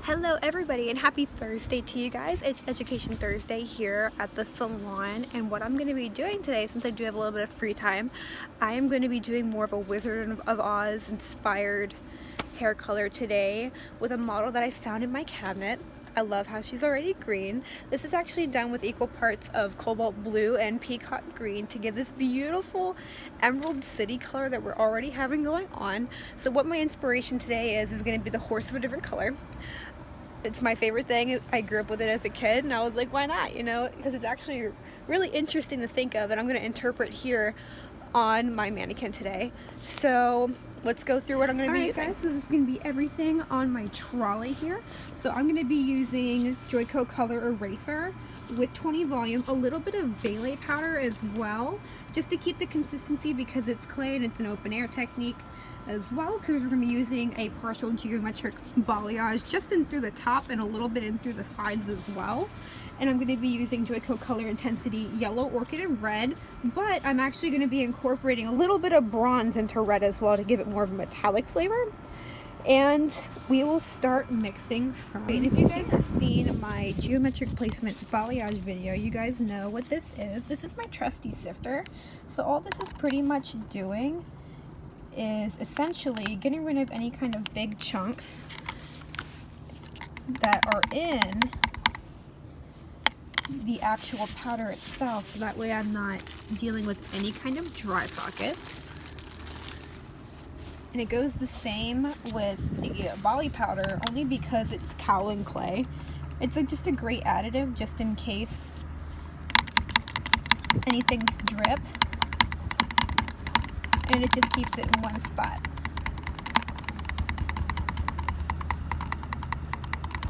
Hello everybody and happy Thursday to you guys. It's Education Thursday here at the salon, and what I'm going to be doing today, since I do have a little bit of free time, I am going to be doing more of a Wizard of Oz inspired hair color today with a model that I found in my cabinet. I love how she's already green. This is actually done with equal parts of cobalt blue and peacock green to give this beautiful emerald city color that we're already having going on. So what my inspiration today is going to be the horse of a different color. It's my favorite thing. I grew up with it as a kid and I was like, why not, you know, because it's actually really interesting to think of, and I'm going to interpret here on my mannequin today. So let's go through what I'm going to be using. Alright guys, so this is going to be everything on my trolley here. So I'm going to be using Joico Color Eraser with 20 volume, a little bit of Balay Powder as well, just to keep the consistency because it's clay and it's an open air technique as well, because we're going to be using a partial geometric balayage just in through the top and a little bit in through the sides as well. And I'm going to be using Joico Color Intensity Yellow, Orchid, and Red, but I'm actually going to be incorporating a little bit of bronze into red as well to give it more of a metallic flavor. And we will start mixing from here. And if you guys have seen my geometric placement balayage video, you guys know what this is. This is my trusty sifter. So all this is pretty much doing is essentially getting rid of any kind of big chunks that are in the actual powder itself, so that way I'm not dealing with any kind of dry pockets. And it goes the same with the Balay Powder, only because it's kaolin clay. It's like just a great additive just in case anything's drip, and it just keeps it in one spot.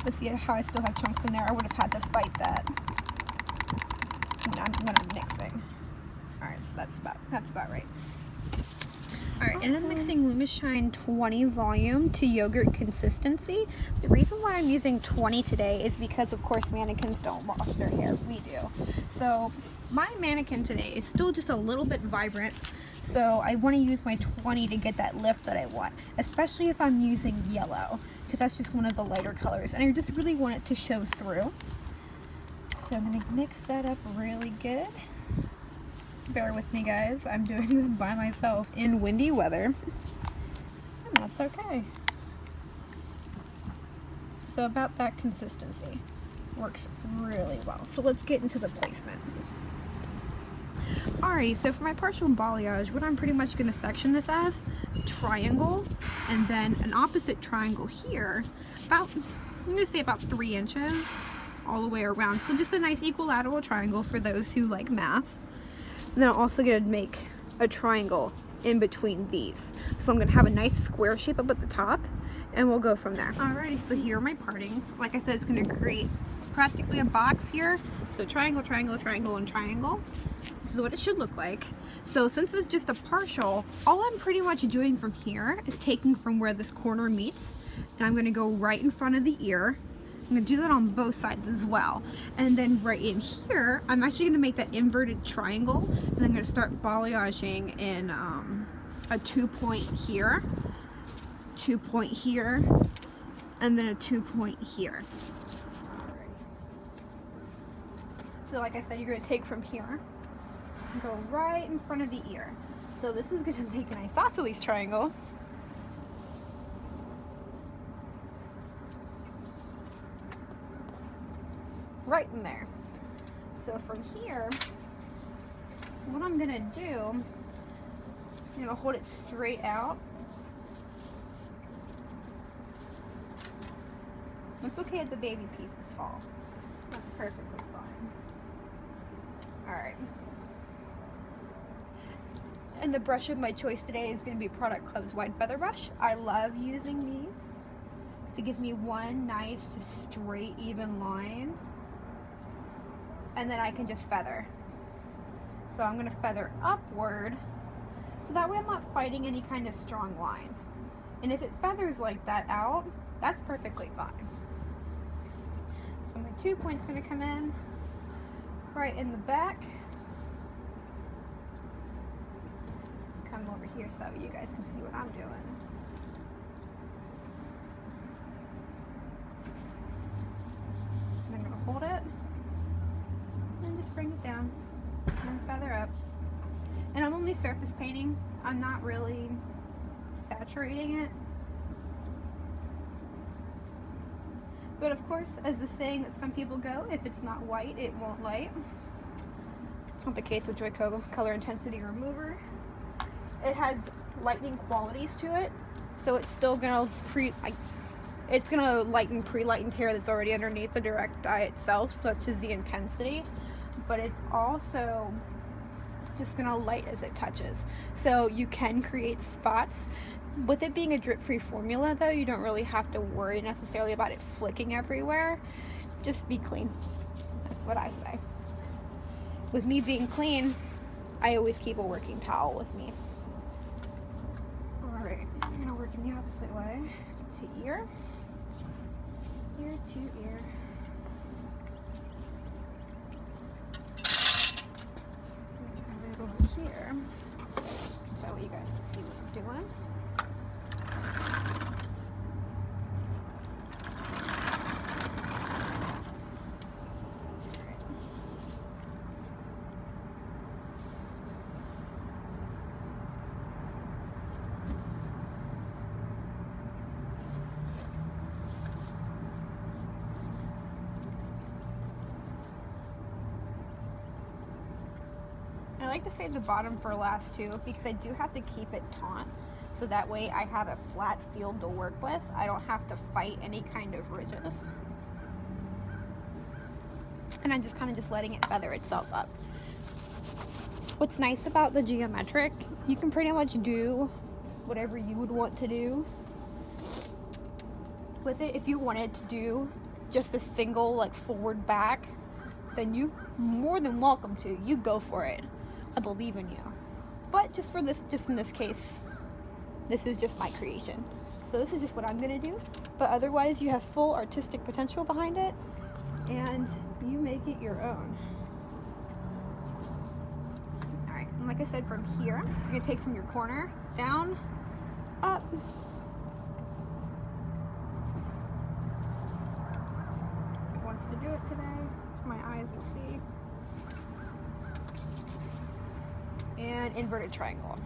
Let's see how I still have chunks in there. I would have had to fight that when I'm mixing. Alright, so that's about right. Alright, awesome. And I'm mixing Lumishine 20 volume to yogurt consistency. The reason why I'm using 20 today is because, of course, mannequins don't wash their hair. We do. So my mannequin today is still just a little bit vibrant, so I want to use my 20 to get that lift that I want, especially if I'm using yellow, because that's just one of the lighter colors, and I just really want it to show through. So I'm going to mix that up really good. Bear with me guys, I'm doing this by myself in windy weather, and that's okay. So about that consistency works really well. So let's get into the placement. Alright, so for my partial balayage, what I'm pretty much going to section this as a triangle, and then an opposite triangle here, about, I'm going to say about 3 inches all the way around. So just a nice equilateral triangle for those who like math. And then I'm also going to make a triangle in between these. So I'm going to have a nice square shape up at the top, and we'll go from there. Alrighty, so here are my partings. Like I said, it's going to create practically a box here. So triangle, triangle, triangle, and triangle. This is what it should look like. So since it's just a partial, all I'm pretty much doing from here is taking from where this corner meets, and I'm going to go right in front of the ear. I'm going to do that on both sides as well. And then right in here, I'm actually going to make that inverted triangle, and I'm going to start balayaging in a 2-point here, 2-point here, and then a 2-point here. So like I said, you're going to take from here and go right in front of the ear. So this is going to make an isosceles triangle. Right in there. So from here, what I'm going to do, I'm going to hold it straight out. It's okay if the baby pieces fall. That's perfectly fine. Alright. And the brush of my choice today is going to be Product Club's Wide Feather Brush. I love using these because it gives me one nice, just straight, even line. And then I can just feather. So I'm going to feather upward, so that way I'm not fighting any kind of strong lines. And if it feathers like that out, that's perfectly fine. So my 2-point's going to come in right in the back. Come over here so you guys can see what I'm doing. only surface painting. I'm not really saturating it. But of course, as the saying that some people go, if it's not white, it won't light. It's not the case with Joico Color Intensity Remover. It has lightening qualities to it, so it's still gonna it's gonna lighten pre-lightened hair that's already underneath the direct dye itself, so that's just the intensity. But it's also just gonna light as it touches, so you can create spots. With it being a drip-free formula, though, you don't really have to worry necessarily about it flicking everywhere. Just be clean. That's what I say. With me being clean, I always keep a working towel with me. Alright, I'm gonna work in the opposite way. To ear. Ear to ear. Turn it over here. That way you guys can see what I'm doing. I like to save the bottom for last too, because I do have to keep it taut, so that way I have a flat field to work with. I don't have to fight any kind of ridges. And I'm just kind of just letting it feather itself up. What's nice about the geometric, you can pretty much do whatever you would want to do with it. If you wanted to do just a single like forward back, then you more than welcome to. You go for it. I believe in you. But just in this case, this is just my creation. So this is just what I'm gonna do. But otherwise, you have full artistic potential behind it, and you make it your own. All right, and like I said, from here, you're gonna take from your corner, down, up. It wants to do it today, so my eyes will see. And inverted triangle.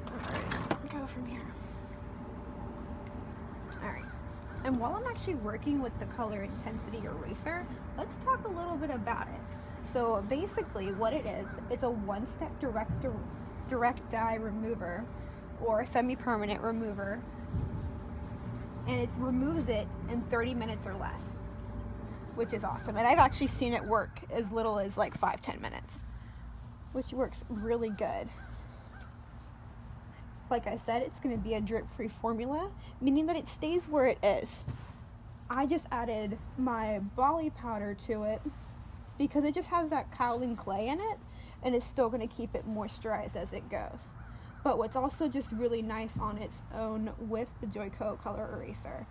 Alright, go from here. Alright, and while I'm actually working with the color intensity eraser, let's talk a little bit about it. So basically what it is, it's a one-step direct dye remover, or semi-permanent remover, and it removes it in 30 minutes or less, which is awesome. And I've actually seen it work as little as like 5-10 minutes, which works really good. Like I said, it's going to be a drip-free formula, meaning that it stays where it is. I just added my Balay Powder to it because it just has that kaolin clay in it, and it's still going to keep it moisturized as it goes. But what's also just really nice on its own with the Joico Color Eraser,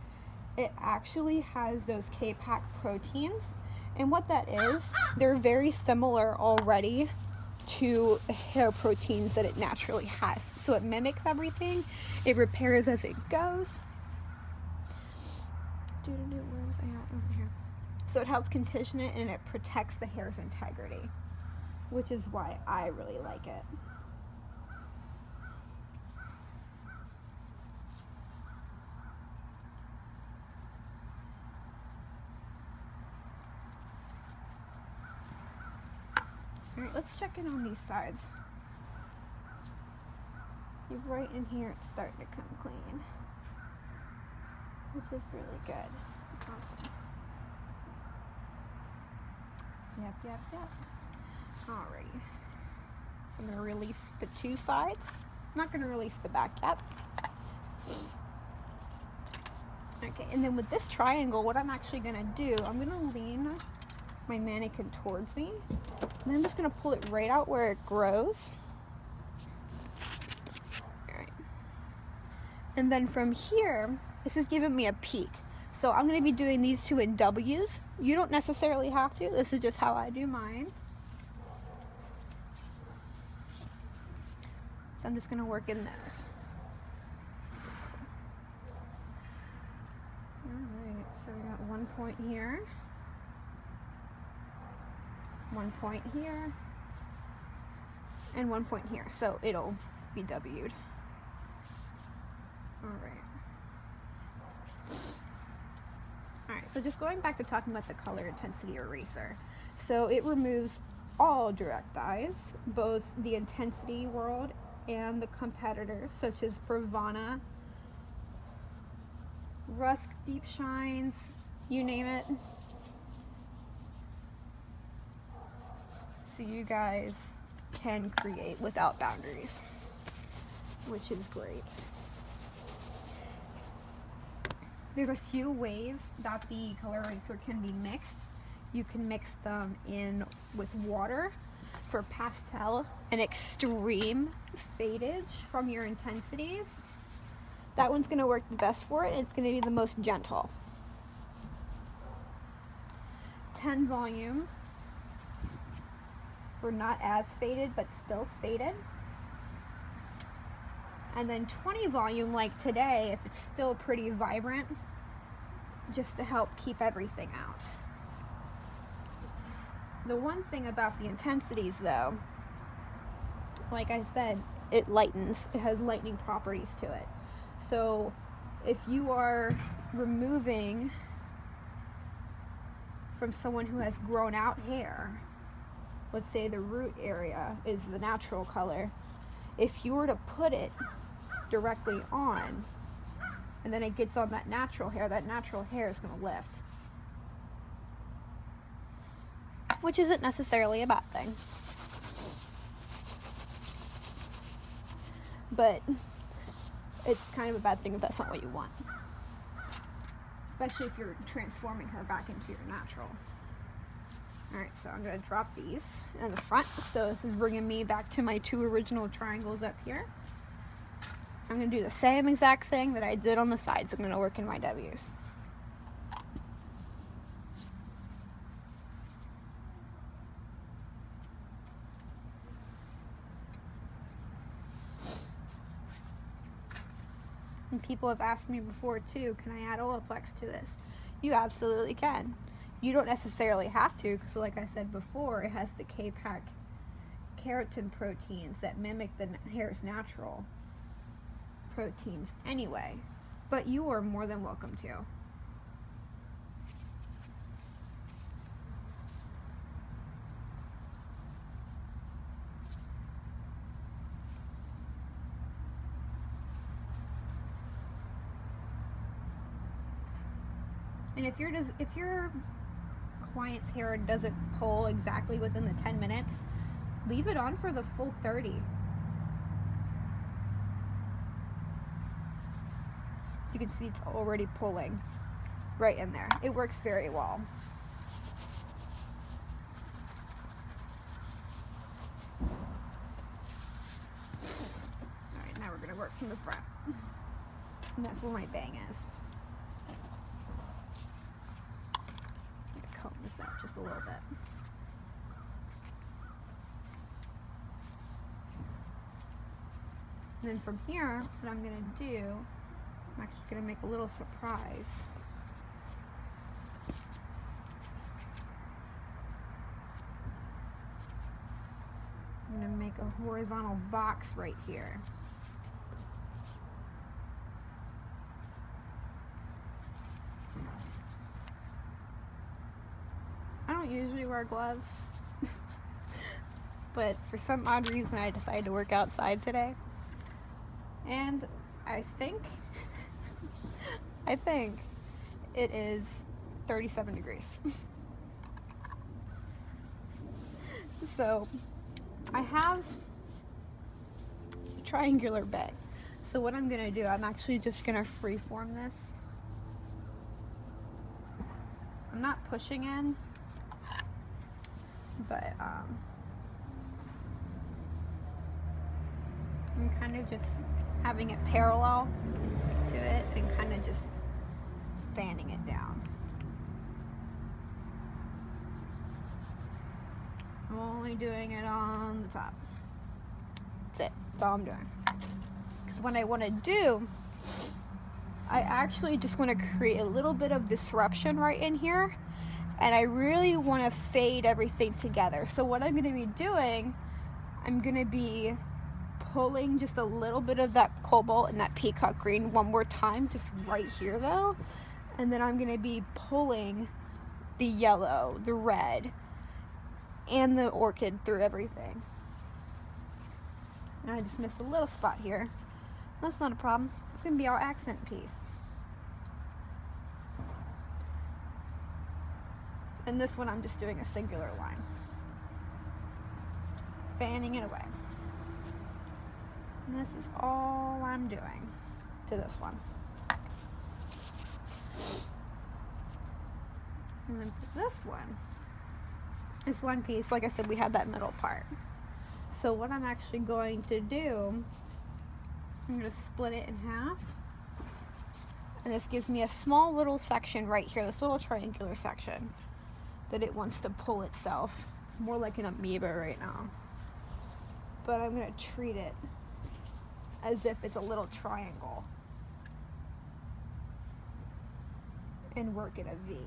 it actually has those K-Pack proteins. And what that is, they're very similar already to hair proteins that it naturally has. So it mimics everything. It repairs as it goes. Where was I at? Over here. So it helps condition it, and it protects the hair's integrity, which is why I really like it. Alright, let's check in on these sides. Right in here, it's starting to come clean, which is really good. Awesome. Yep. Alrighty. So I'm going to release the two sides. I'm not going to release the back yet. Okay, and then with this triangle, what I'm actually going to do, I'm going to lean my mannequin towards me, and I'm just going to pull it right out where it grows. Alright. And then from here, this is giving me a peak. So I'm going to be doing these two in W's. You don't necessarily have to. This is just how I do mine. So I'm just going to work in those. Alright. point here, 1 point here, and 1 point here, so it'll be W'd. Alright, so just going back to talking about the color intensity eraser. So it removes all direct dyes, both the intensity world and the competitors, such as Bravana, Rusk Deep Shines, you name it. So you guys can create without boundaries, which is great. There's a few ways that the color eraser can be mixed. You can mix them in with water for pastel and extreme fadage from your intensities. That one's going to work the best for it. It's going to be the most gentle. 10 volume for not as faded but still faded. And then 20 volume like today if it's still pretty vibrant, just to help keep everything out. The one thing about the intensities though, like I said, it lightens. It has lightening properties to it. So if you are removing from someone who has grown out hair, let's say the root area is the natural color, if you were to put it directly on and then it gets on that natural hair is going to lift, which isn't necessarily a bad thing, but it's kind of a bad thing if that's not what you want, especially if you're transforming her back into your natural. Alright, so I'm going to drop these in the front. So this is bringing me back to my 2 original triangles up here. I'm going to do the same exact thing that I did on the sides. I'm going to work in my W's. And people have asked me before too, can I add Olaplex to this? You absolutely can. You don't necessarily have to, because like I said before, it has the K-Pac keratin proteins that mimic the hair's natural proteins anyway, but you are more than welcome to. And if your client's hair doesn't pull exactly within the 10 minutes, leave it on for the full 30. So you can see it's already pulling right in there. It works very well. Alright, now we're going to work from the front. And that's where my bang is. Comb this out just a little bit. And then from here, what I'm going to do, I'm actually going to make a little surprise. I'm going to make a horizontal box right here. I don't usually wear gloves, but for some odd reason I decided to work outside today. And I think it is 37 degrees. So I have a triangular bed. So what I'm gonna do, I'm actually just gonna freeform this. I'm not pushing in, but I'm kind of just having it parallel to it and kind of just fanning it down. I'm only doing it on the top. That's it. That's all I'm doing. Because what I want to do, I actually just want to create a little bit of disruption right in here, and I really want to fade everything together. So what I'm going to be doing, I'm going to be pulling just a little bit of that cobalt and that peacock green one more time, just right here though, and then I'm going to be pulling the yellow, the red, and the orchid through everything. And I just missed a little spot here. That's not a problem. It's going to be our accent piece. And this one I'm just doing a singular line. Fanning it away. And this is all I'm doing to this one. And then for this one, it's one piece. Like I said, we had that middle part. So what I'm actually going to do, I'm going to split it in half. And this gives me a small little section right here, this little triangular section that it wants to pull itself. It's more like an amoeba right now. But I'm going to treat it as if it's a little triangle and work it a V.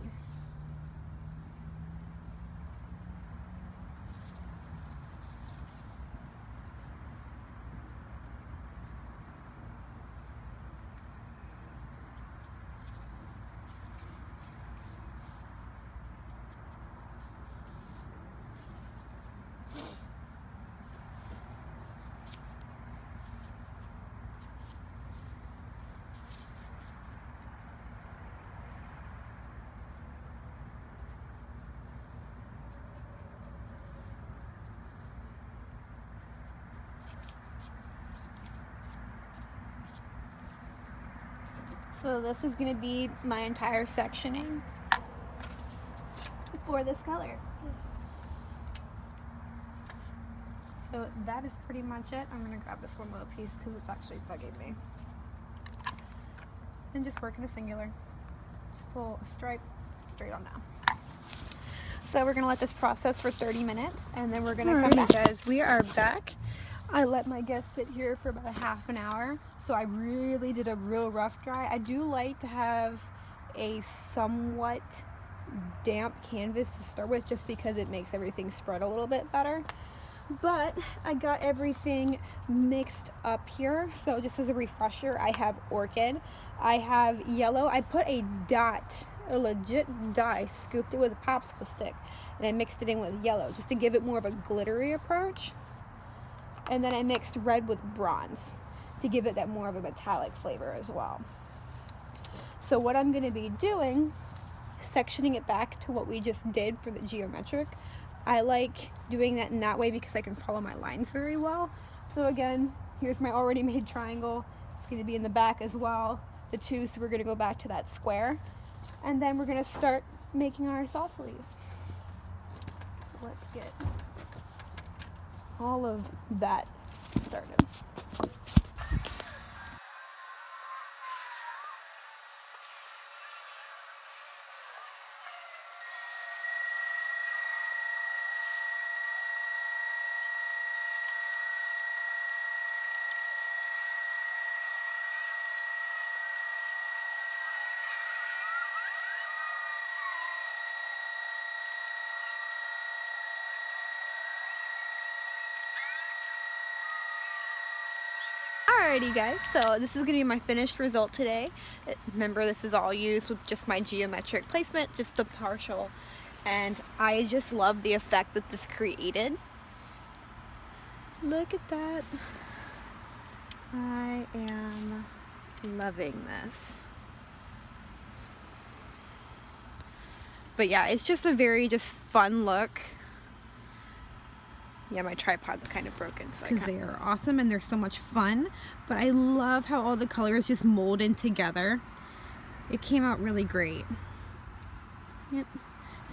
So this is going to be my entire sectioning for this color. So that is pretty much it. I'm going to grab this one little piece because it's actually bugging me. And just work in a singular. Just pull a stripe straight on down. So we're going to let this process for 30 minutes and then we're going to come back. Guys, we are back. I let my guests sit here for about a half an hour. So I really did a real rough dry. I do like to have a somewhat damp canvas to start with just because it makes everything spread a little bit better. But I got everything mixed up here. So just as a refresher, I have orchid, I have yellow. I put a dot, a legit dye, scooped it with a popsicle stick, and I mixed it in with yellow just to give it more of a glittery approach. And then I mixed red with bronze to give it that more of a metallic flavor as well. So what I'm going to be doing, sectioning it back to what we just did for the geometric. I like doing that in that way because I can follow my lines very well. So again, here's my already made triangle. It's going to be in the back as well, the two, so we're going to go back to that square. And then we're going to start making our isosceles. So let's get all of that started. Alrighty guys, so this is going to be my finished result today. Remember, this is all used with just my geometric placement, just a partial, and I just love the effect that this created. Look at that. I am loving this. But yeah, it's just a very fun look. Yeah, my tripod's kind of broken, so because they are awesome and they're so much fun. But I love how all the colors just mold in together. It came out really great. Yep.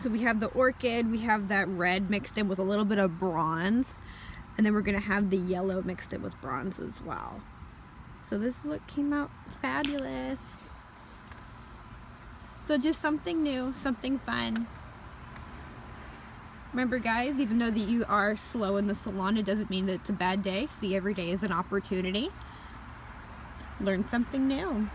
So we have the orchid, we have that red mixed in with a little bit of bronze, and then we're gonna have the yellow mixed in with bronze as well. So this look came out fabulous. So just something new, something fun. Remember guys, even though that you are slow in the salon, it doesn't mean that it's a bad day. See every day as an opportunity. Learn something new.